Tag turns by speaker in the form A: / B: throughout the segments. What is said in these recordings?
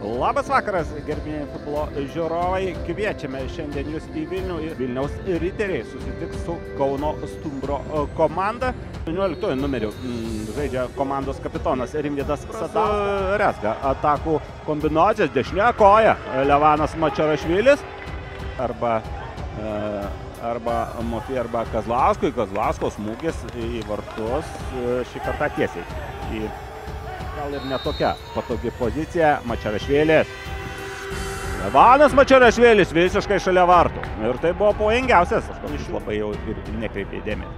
A: Labas vakaras, gerbėjai futbolo žiūrovai. Kviečiame šiandien jūs į Vilnių. Vilniaus riteriai susitiks su Kauno Stumbro komanda. 19 numeriu žaidžia komandos kapitonas Rimvydas Sadauskas. Rezga atakų kombinacijos, dešinė koja Levanas Mačarašvilis arba Mofi arba Kazlauskui. Kazlausko smūgis į vartus šį kartą tiesiai. Gal ir netokia patogi pozicija. Mačarašvilis. Levanas Mačarašvilis visiškai šalia vartų. Ir tai buvo pavojingiausias. Aš labai jau ir nekreipė dėmesį.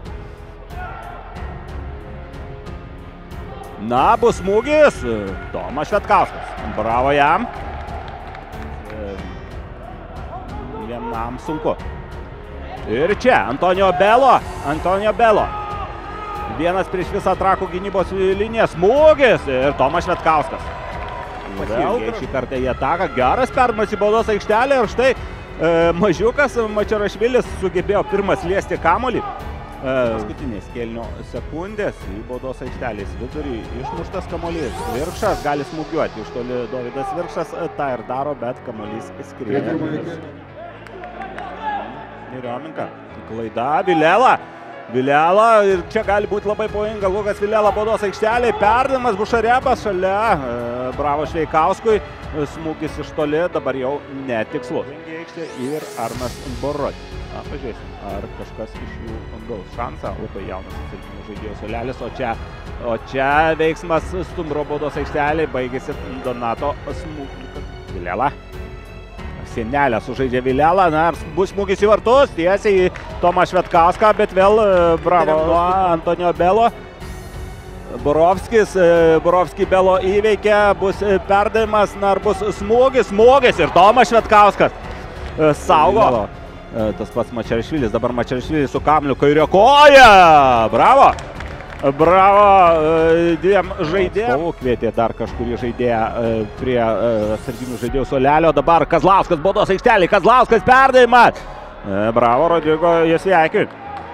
A: Na, bus smūgis. Tomas Švetkauskas. Bravo jam. Vienam sunku. Ir čia Antonio Belo. Vienas prieš visą trakų gynybos liniją. Smūgis ir Tomas Švetkauskas. Vėl šį kartą į ataką. Geras perdavimas į baudos aikštelę. Ir štai mažiukas Mačarašvilis sugebėjo pirmas liesti kamuolį. Paskutinės kėlinio sekundės į baudos aikštelės vidurį išmuštas kamuolys. Virkšas gali smūgiuoti. Iš toli Dovydas Virkšas tą ir daro, bet kamuolys skrieja. Riominka. Klaida. Vilela ir čia gali būti labai pavojinga. Lukas Vilela baudos aikštelėje. Perdavimas Bušarebas šalia. Bravo Šveikauskui. Smūgis iš toli. Dabar jau netikslu. Ir Arnas Borodis. Pažiūrėsim, ar kažkas iš jų gaus šansą. Labai jaunas atsarginių žaidėjų suolelis. O čia veiksmas Stumbro baudos aikštelėje. Baigėsi Donato smūgis. Vilela. Sienelę sužaidžia Vilela, na, bus smūgis į vartus, tiesiai į Tomą Švetkauską, bet vėl bravo Antonio Belo. Borovskį Belo įveikia, bus perdavimas, na, bus smūgis ir Tomas Švetkauskas saugo. Tas pats Mačarašvilis, dabar Mačarašvilis su kamuoliu kairė koja, bravo dviem žaidėjams. Kvietė dar kažkurį žaidėją prie sarginių žaidėjų suolelio. Dabar Kazlauskas baudos aikštelė. Kazlauskas perdavimas. Bravo Rodrigo Jasveikiui.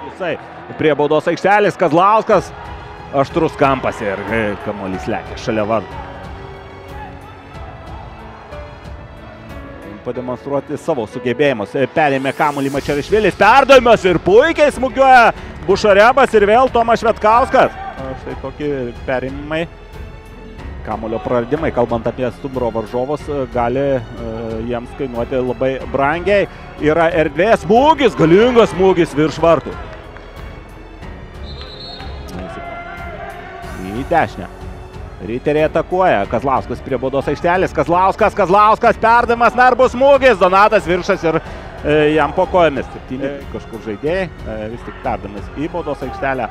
A: Jisai prie baudos aikštelės. Kazlauskas. Aštrus kampas ir kamuolys lekia šalia vartų. Pademonstruoti savo sugebėjimus. Perėmė kamuolį Mačarašvilis. Perdavimas ir puikiai smūgiuoja Bušarebas ir vėl Tomas Švetkauskas. Štai tokie perėmimai, kamuolio praradimai, kalbant apie Stumbro varžovus, gali jiems kainuoti labai brangiai. Yra erdvės smūgis, galingas smūgis virš vartų. Į dešinę. Riteriai atakuoja. Kazlauskas prie baudos aikštelės. Kazlauskas perdavimas, na ir bus smūgis. Donatas Virkšas ir jam po kojomis. 7 kažkur žaidėjai. Vis tik perdavimas į baudos aikštelę.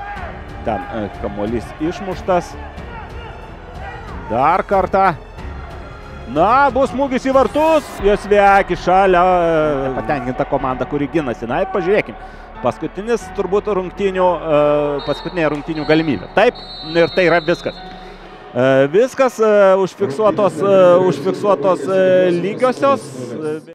A: Ten kamuolys išmuštas. Dar kartą. Na, bus smūgis į vartus. Jasveikis šalia. Patenkinta komanda, kuri ginasi. Na ir pažiūrėkim. Paskutinė rungtynių galimybė. Taip, ir tai yra viskas. Viskas užfiksuotos lygiosios.